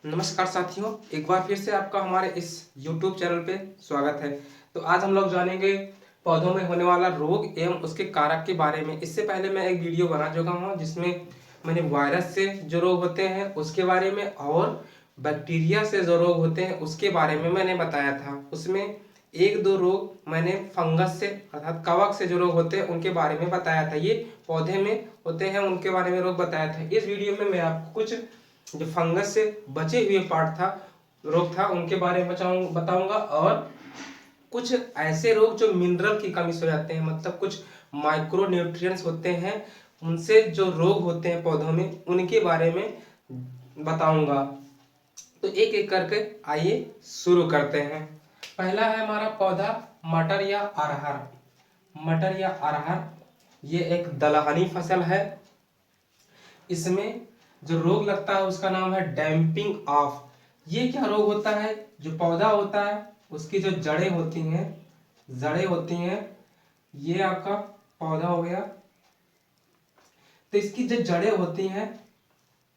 नमस्कार साथियों, एक बार फिर से आपका हमारे इस YouTube चैनल पे स्वागत है। तो आज हम लोग जानेंगे पौधों में होने वाला रोग एवं उसके कारक के बारे में। इससे पहले मैं एक वीडियो बना चुका हूँ जिसमें मैंने वायरस से जो रोग होते हैं उसके बारे में और बैक्टीरिया से जो रोग होते हैं उसके बारे में मैंने बताया था। उसमें एक दो रोग मैंने फंगस से अर्थात कवक से जो रोग होते हैं उनके बारे में बताया था। ये पौधे में होते हैं उनके बारे में रोग बताया था। इस वीडियो में मैं आपको कुछ जो फंगस से बचे हुए पार्ट था रोग था उनके बारे में बताऊंगा और कुछ ऐसे रोग जो मिनरल की कमी से हो जाते हैं, मतलब कुछ माइक्रो न्यूट्रिएंट्स होते हैं उनसे जो रोग होते हैं पौधों में उनके बारे में बताऊंगा। तो एक एक करके आइए शुरू करते हैं। पहला है हमारा पौधा मटर या अरहर। मटर या अरहर ये एक दलहनी फसल है। इसमें जो रोग लगता है उसका नाम है डैम्पिंग ऑफ। ये क्या रोग होता है? जो पौधा होता है उसकी जो जड़ें होती हैं, ये आपका पौधा हो गया। तो इसकी जो जड़ें होती हैं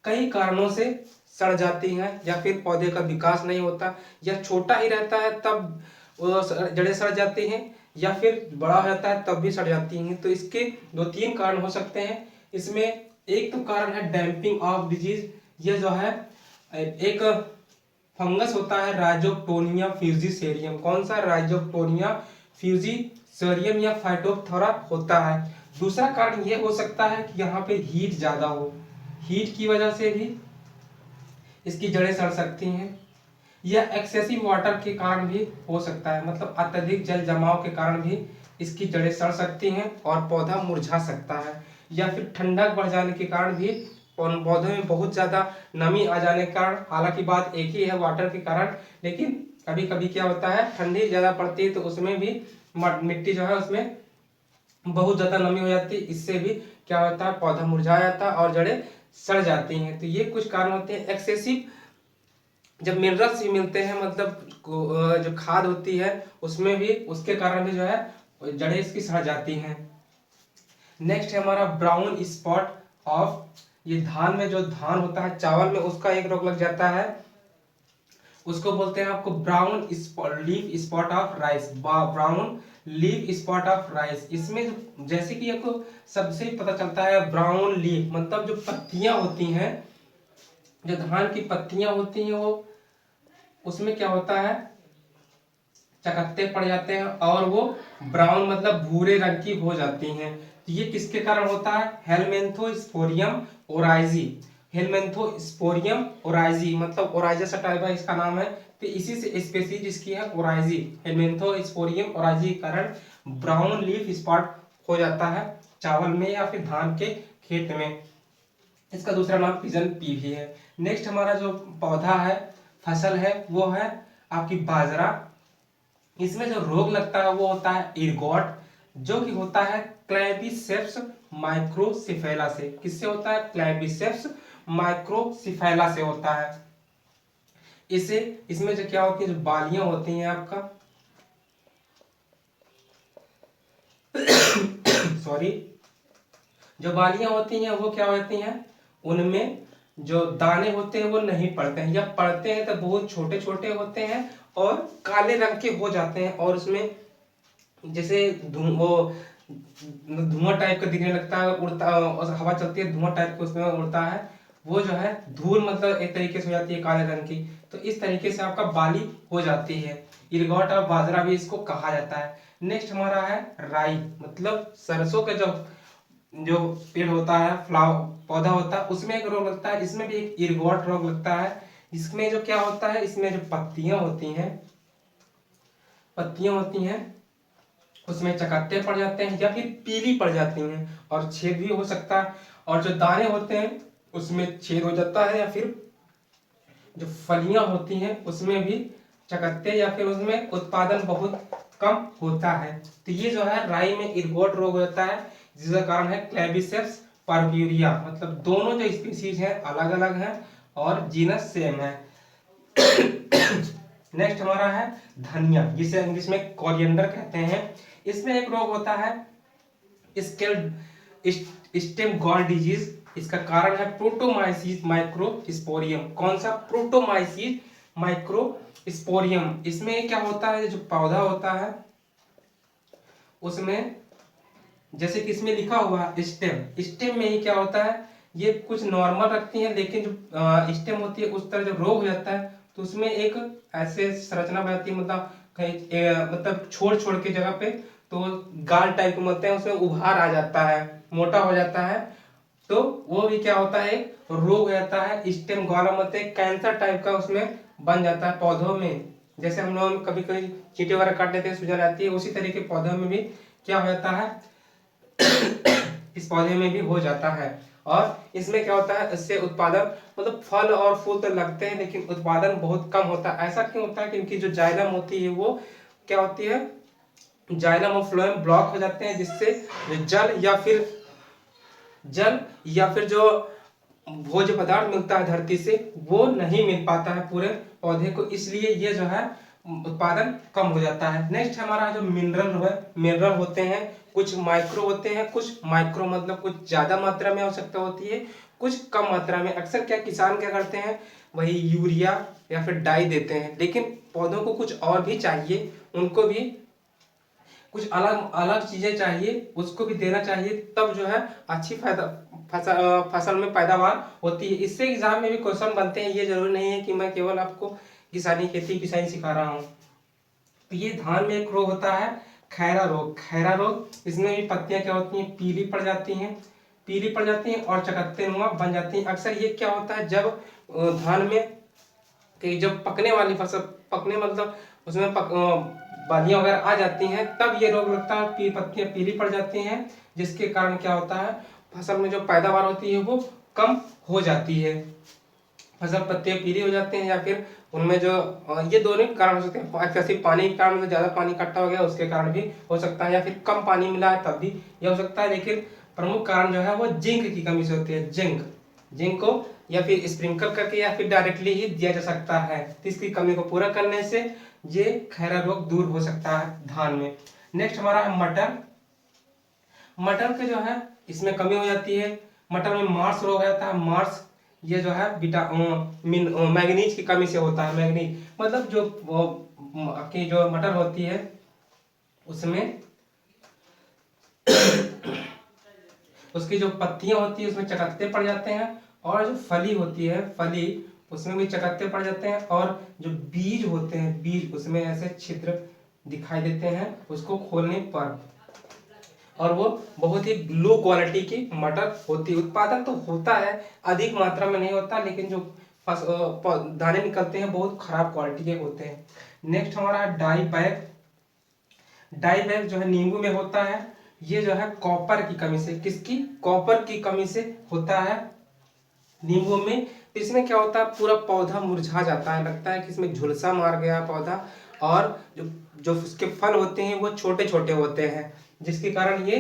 कई कारणों से सड़ जाती हैं, या फिर पौधे का विकास नहीं होता, या छोटा ही रहता है तब वो जड़ें सड़ जाती हैं, या फिर बड़ा हो जाता है तब भी सड़ जाती हैं। तो इसके दो तीन कारण हो सकते हैं। इसमें एक तो कारण है डैम्पिंग ऑफ डिजीज। ये जो है एक फंगस होता है राइजोक्टोनिया फ्यूजिसेरियम। कौन सा? राइजोक्टोनिया फ्यूजिसेरियम या फाइटोप्थोरा होता है। दूसरा कारण यह हो सकता है कि यहाँ पे हीट ज्यादा हो, हीट की वजह से भी इसकी जड़ें सड़ सकती हैं, या एक्सेसिव वाटर के कारण भी हो सकता है, मतलब अत्यधिक जल जमाव के कारण भी इसकी जड़ें सड़ सकती हैं और पौधा मुरझा सकता है, या फिर ठंडक बढ़ जाने के कारण भी पौधे में बहुत ज्यादा नमी आ जाने के कारण। हालांकि बात एक ही है वाटर के कारण, लेकिन कभी कभी क्या होता है ठंडी ज्यादा पड़ती है तो उसमें भी मिट्टी जो है उसमें बहुत ज्यादा नमी हो जाती है। इससे भी क्या होता है पौधा मुरझा जाता है और जड़ें सड़ जाती हैं। तो ये कुछ कारण होते हैं। एक्सेसिव जब मिनरल्स भी मिलते हैं, मतलब जो खाद होती है उसमें भी उसके कारण भी जो है जड़ें इसकी सड़ जाती हैं। नेक्स्ट है हमारा ब्राउन स्पॉट ऑफ। ये धान में जो धान होता है चावल में उसका एक रोग लग जाता है, उसको बोलते हैं आपको brown leaf spot of rice. Brown leaf spot of rice. इसमें जैसे कि आपको सबसे पता चलता है ब्राउन लीफ मतलब जो पत्तियां होती हैं, जो धान की पत्तियां होती हैं वो उसमें क्या होता है चकत्ते पड़ जाते हैं और वो ब्राउन मतलब भूरे रंग की हो जाती हैं। तो ये किसके कारण होता है? हेलमेंथोस्पोरियम ओराइजी। हेलमेंथोस्पोरियम ओराइजी मतलब ओराइजा सटाइवा इसका नाम है। तो इसी से स्पेसीज इसकी है ओराइजी। हेलमेंथोस्पोरियम ओराइजी के कारण ब्राउन लीफ स्पॉट हो जाता है चावल में या फिर धान के खेत में। इसका दूसरा नाम पिजन पी भी है। नेक्स्ट हमारा जो पौधा है फसल है वो है आपकी बाजरा। इसमें जो रोग लगता है वो होता है इरगॉट, जो कि होता है क्लैबिसेप्स माइक्रोसिफेला से। किससे होता है? क्लैबिसेप्स माइक्रोसिफेला से होता है। इसे इसमें जो क्या होती है, जो बालियां होती हैं आपका सॉरी, जो बालियां होती हैं वो क्या होती हैं, उनमें जो दाने होते हैं वो नहीं पड़ते हैं, या पड़ते हैं तो बहुत छोटे छोटे होते हैं और काले रंग के हो जाते हैं, और उसमें जैसे धुआं टाइप का दिखने लगता है, उड़ता और हवा चलती है धुआं टाइप का उसमें उड़ता है। वो जो है धूल मतलब एक तरीके से हो जाती है काले रंग की। तो इस तरीके से आपका बाली हो जाती है। इरगॉट और बाजरा भी इसको कहा जाता है। नेक्स्ट हमारा है राई, मतलब सरसों का जो जो पेड़ होता है फ्लावर पौधा होता है उसमें एक रोग लगता है। इसमें भी एक इरगॉट रोग लगता है। इसमें जो क्या होता है, इसमें जो पत्तियां होती हैं उसमें चकत्ते पड़ जाते हैं या फिर पीली पड़ जाती हैं और छेद भी हो सकता है, और जो दाने होते हैं उसमें छेद हो जाता है, या फिर जो फलियां होती हैं उसमें भी चकत्ते या फिर उसमें उत्पादन बहुत कम होता है। तो ये जो है राई में इरगोट रोग होता है जिसका कारण है क्लेबिसेप्स पर्प्यूरिया। मतलब दोनों जो स्पीसीज है अलग अलग है और जीनस सेम है। नेक्स्ट हमारा है धनिया, जिसे इंग्लिश में कोरिएंडर कहते हैं। इसमें एक रोग होता है स्केल स्टेम गॉल डिजीज। इसका कारण है प्रोटोमाइसीस माइक्रोस्पोरियम। कौन सा? प्रोटोमाइसीस माइक्रोस्पोरियम। इसमें क्या होता है, जो पौधा होता है उसमें, जैसे कि इसमें लिखा हुआ है स्टेम, स्टेम में ही क्या होता है, ये कुछ नॉर्मल रखती है, लेकिन जो स्टेम होती है उस तरह जब रोग हो जाता है तो उसमें एक ऐसे संरचना बन जाती है, मतलब कहीं मतलब छोड़ छोड़ के जगह पे, तो गाल टाइप के होते हैं, उसमें उभार आ जाता है, मोटा हो जाता है, तो वो भी क्या होता है, रोग हो जाता है, स्टेम गॉलम होते हैं, कैंसर टाइप का उसमें बन जाता है पौधों में। जैसे हम लोग कभी कभी चींटी वगैरह काट लेते हैं, सूजन आती है, उसी तरीके पौधों में भी क्या हो जाता है, इस पौधे में भी हो जाता है। और इसमें क्या होता है, इससे उत्पादन, मतलब फल और फूल तो लगते हैं लेकिन उत्पादन बहुत कम होता है। ऐसा क्यों होता है? क्योंकि जो जाइलम होती है वो क्या होती है, जाइलम और फ्लोएम ब्लॉक हो जाते हैं, जिससे जल या फिर जो भोज्य पदार्थ मिलता है धरती से वो नहीं मिल पाता है पूरे पौधे को, इसलिए ये जो है उत्पादन कम हो जाता है। नेक्स्ट हमारा जो मिनरल होते हैं, कुछ माइक्रो होते हैं, कुछ माइक्रो मतलब कुछ ज्यादा मात्रा में आवश्यकता होती है, कुछ कम मात्रा में। अक्सर क्या किसान क्या करते हैं, वही यूरिया या फिर डाई देते हैं, लेकिन पौधों को कुछ और भी चाहिए, उनको भी कुछ अलग अलग चीजें चाहिए, उसको भी देना चाहिए, तब जो है अच्छी फसल में पैदावार होती है। इससे एग्जाम में भी क्वेश्चन बनते हैं, ये जरूरी नहीं है कि मैं केवल आपको खेती किसानी सिखा रहा हूँ। तो ये धान में एक रोग होता है खैरा रोग। खैरा रोग, इसमें भी पत्तियां क्या होती हैं, पीली पड़ जाती हैं, पीली पड़ जाती हैं और चकत्ते नुमा बन जाती हैं। अक्सर ये क्या होता है, जब धान में कि जब पकने वाली फसल, पकने मतलब उसमें बालियां वगैरह आ जाती हैं, तब ये रोग लगता है, पत्तियां पीली पड़ जाती हैं, जिसके कारण क्या होता है, फसल में जो पैदावार होती है वो कम हो जाती है। फसल पत्तियां पीली हो जाती हैं, या फिर उनमें जो ये दोनों कारण हो सकते हैं, एक्सेसिव पानी के कारण, ज्यादा पानी इकट्ठा हो गया उसके कारण भी हो सकता है, या फिर कम पानी मिला है तब भी ये हो सकता है। लेकिन प्रमुख कारण जो है वो जिंक की कमी से होती है। जिंक को या फिर स्प्रिंकल करके या फिर डायरेक्टली ही दिया जा सकता है, तो इसकी कमी को पूरा करने से ये खैरा रोग दूर हो सकता है धान में। नेक्स्ट हमारा है मटर। मटर के जो है इसमें कमी हो जाती है, मटर में मार्स रोग आता है। मार्स ये जो है मैग्नीज की कमी से होता है। मैग्नीज मतलब जो आपकी जो मटर होती है उसमें उसकी जो पत्तियां होती है उसमें चकत्ते पड़ जाते हैं, और जो फली होती है, फली उसमें भी चकत्ते पड़ जाते हैं, और जो बीज होते हैं, बीज उसमें ऐसे छिद्र दिखाई देते हैं उसको खोलने पर, और वो बहुत ही लो क्वालिटी की मटर होती है। उत्पादन तो होता है, अधिक मात्रा में नहीं होता, लेकिन जो दाने निकलते हैं बहुत खराब क्वालिटी के होते हैं। नेक्स्ट हमारा है डाई बैग। डाई बैग जो है नींबू में होता है, ये जो है कॉपर की कमी से, किसकी? कॉपर की कमी से होता है नींबू में। तो इसमें क्या होता है, पूरा पौधा मुरझा जाता है, लगता है कि इसमें झुलसा मार गया पौधा, और जो जो उसके फल होते हैं वो छोटे छोटे होते हैं, जिसके कारण ये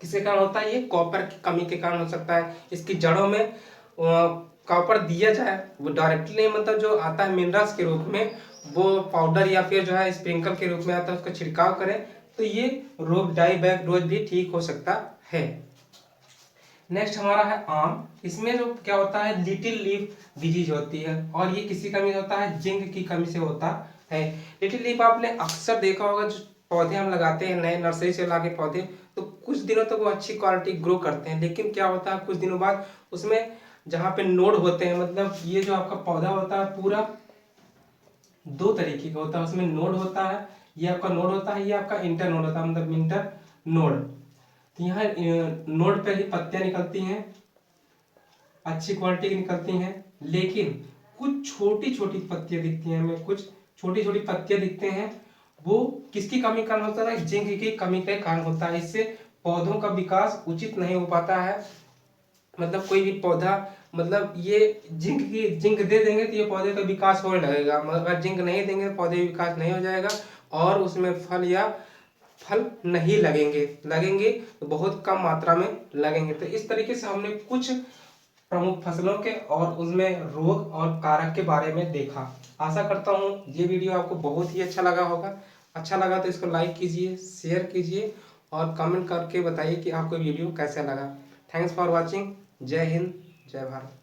किसके कारण होता है, ये कॉपर की कमी के कारण हो सकता है। इसकी जड़ों में कॉपर दिया जाए, वो डायरेक्टली मतलब जो आता है मिनरल्स के रूप में, वो पाउडर या फिर जो है स्प्रिंकल के रूप में आता है, उसका छिड़काव करें तो ये रोग डाई बैग रोग भी ठीक हो सकता है। नेक्स्ट हमारा है आम। इसमें जो क्या होता है, लिटिल लीफ डिजीज होती है, और ये किसी कमी से होता है, जिंक की कमी से होता है। लिटिल लीफ आपने अक्सर देखा होगा, जो पौधे हम लगाते हैं नए नर्सरी से लाके पौधे, तो कुछ दिनों तक वो अच्छी क्वालिटी ग्रो करते हैं, लेकिन क्या होता है कुछ दिनों बाद उसमें जहाँ पे नोड होते हैं, मतलब ये जो आपका पौधा होता है पूरा दो तरीके का होता है, उसमें नोड होता है, ये आपका नोड होता है, ये आपका इंटर नोड होता है, मतलब इंटर नोड। तो यहाँ नोड पे ही पत्तियां निकलती हैं, अच्छी क्वालिटी की निकलती हैं, लेकिन कुछ छोटी छोटी पत्तियां दिखती हैं हमें, कुछ छोटी छोटी पत्तियां दिखते हैं, वो किसकी कमी कारण होता है, जिंक की कमी के कारण होता है। इससे पौधों का विकास उचित नहीं हो पाता है, मतलब कोई भी पौधा, मतलब ये जिंक दे देंगे तो ये पौधे का विकास होने लगेगा, मगर अगर जिंक नहीं देंगे तो पौधे का विकास नहीं हो जाएगा, और उसमें फल नहीं लगेंगे तो बहुत कम मात्रा में लगेंगे। तो इस तरीके से हमने कुछ प्रमुख फसलों के और उसमें रोग और कारक के बारे में देखा। आशा करता हूँ ये वीडियो आपको बहुत ही अच्छा लगा होगा। अच्छा लगा तो इसको लाइक कीजिए, शेयर कीजिए, और कमेंट करके बताइए कि आपको वीडियो कैसा लगा। Thanks for watching. जय हिंद, जय भारत।